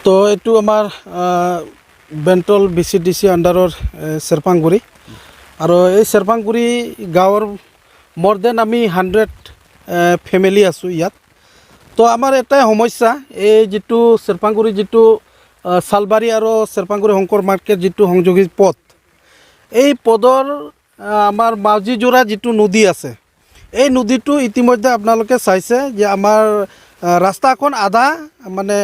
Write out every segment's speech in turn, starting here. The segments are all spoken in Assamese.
তো এইটো আমাৰ বেণ্টল BCDC আণ্ডাৰৰ চেৰপাংগুৰি আৰু এই চেৰপাংগুৰি গাঁৱৰ মোৰ দেন আমি 100 ফেমিলি আছোঁ ইয়াত। তো আমাৰ এটাই সমস্যা, এই যিটো চেৰপাংগুৰি যিটো চালবাৰী আৰু চেৰপাংগুৰি শংকৰ মাৰ্কেট যিটো সংযোগী পথ, এই পথৰ আমাৰ মাউজিজোৰা যিটো নদী আছে, এই নদীটো ইতিমধ্যে আপোনালোকে চাইছে যে আমাৰ ৰাস্তাখন আধা মানে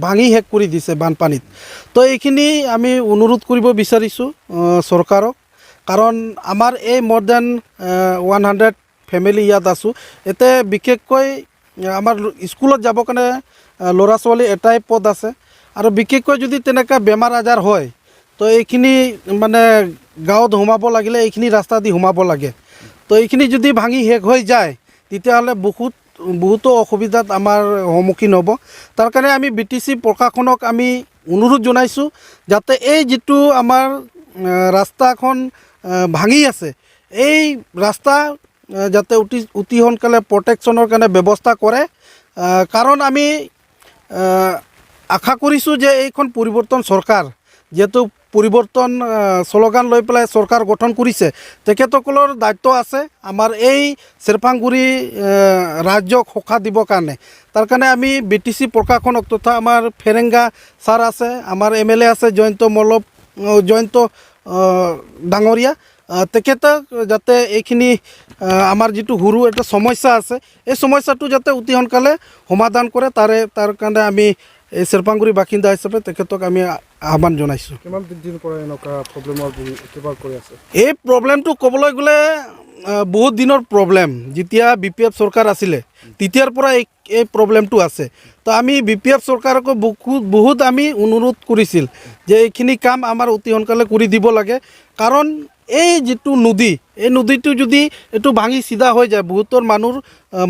ভাঙি শেষ কৰি দিছে বানপানীত। তো এইখিনি আমি অনুৰোধ কৰিব বিচাৰিছোঁ চৰকাৰক, কাৰণ আমাৰ এই মোৰ দেন 100 ফেমিলি ইয়াত আছোঁ। এতে বিশেষকৈ আমাৰ স্কুলত যাব কাৰণে ল'ৰা ছোৱালী এটাই পথ আছে, আৰু বিশেষকৈ যদি তেনেকুৱা বেমাৰ আজাৰ হয় তো এইখিনি মানে গাঁৱত সোমাব লাগিলে এইখিনি ৰাস্তা দি সোমাব লাগে। তো এইখিনি যদি ভাঙি শেষ হৈ যায় তেতিয়াহ'লে বহুতো অসুবিধাত আমাৰ সন্মুখীন হ'ব। তাৰ কাৰণে আমি BTC প্ৰশাসনক আমি অনুৰোধ জনাইছোঁ যাতে এই যিটো আমাৰ ৰাস্তাখন ভাঙি আছে, এই ৰাস্তা যাতে অতি সোনকালে প্ৰটেকশ্যনৰ কাৰণে ব্যৱস্থা কৰে। কাৰণ আমি আশা কৰিছোঁ যে এইখন পৰিৱৰ্তন চৰকাৰ, যিহেতু পৰিৱৰ্তন শ্লোগান লৈ পেলাই চৰকাৰ গঠন কৰিছে, তেখেতসকলৰ দায়িত্ব আছে আমাৰ এই চেৰপাংগুৰি ৰাজ্যক সকাহ দিবৰ কাৰণে। তাৰ কাৰণে আমি BTC প্ৰশাসনক তথা আমাৰ ফেৰেংগা ছাৰ আছে, আমাৰ MLA আছে জয়ন্ত ডাঙৰীয়া, তেখেতক যাতে এইখিনি আমাৰ যিটো সৰু এটা সমস্যা আছে, এই সমস্যাটো যাতে অতি সোনকালে সমাধান কৰে, তাৰ কাৰণে আমি এই চেৰপাংগুৰি বাসিন্দা হিচাপে তেখেতক আমি আহ্বান জনাইছোঁ। কিমান দিনৰ পৰা এনেকুৱা প্ৰব্লেমৰ কৰি আছে? এই প্ৰব্লেমটো ক'বলৈ গ'লে বহুত দিনৰ প্ৰব্লেম। যেতিয়া BPF চৰকাৰ আছিলে তেতিয়াৰ পৰা এই প্ৰব্লেমটো আছে। তো আমি BPF চৰকাৰকো বহুত আমি অনুৰোধ কৰিছিল যে এইখিনি কাম আমাৰ অতি সোনকালে কৰি দিব লাগে, কাৰণ এই যিটো নদী, এই নদীটো যদি এইটো ভাঙি চিধা হৈ যায় বহুতৰ মানুহৰ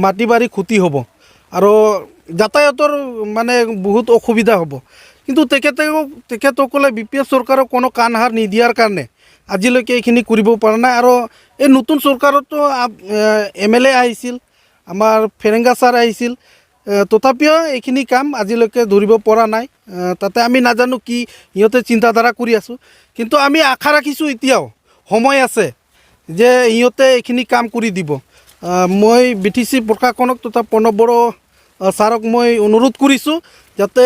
মাটি বাৰী ক্ষতি হ'ব আৰু যাতায়াতৰ মানে বহুত অসুবিধা হ'ব। কিন্তু তেখেতসকলে BPF চৰকাৰক কোনো কাণসাৰ নিদিয়াৰ কাৰণে আজিলৈকে এইখিনি কৰিব পৰা নাই। আৰু এই নতুন চৰকাৰতো MLA আহিছিল, আমাৰ ফেৰেংগা ছাৰ আহিছিল, তথাপিও এইখিনি কাম আজিলৈকে ধৰিব পৰা নাই। তাতে আমি নাজানো কি সিহঁতে চিন্তাধাৰা কৰি আছোঁ, কিন্তু আমি আশা ৰাখিছোঁ এতিয়াও সময় আছে যে সিহঁতে এইখিনি কাম কৰি দিব। মই BTC প্ৰশাসনক তথা প্ৰণৱ বড়ো ছাৰক মই অনুৰোধ কৰিছোঁ যাতে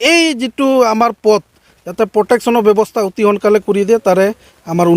এই যিটো আমাৰ পথ যাতে প্ৰটেকশ্যনৰ ব্যৱস্থা অতি সোনকালে কৰি দিয়ে, তাৰে আমাৰ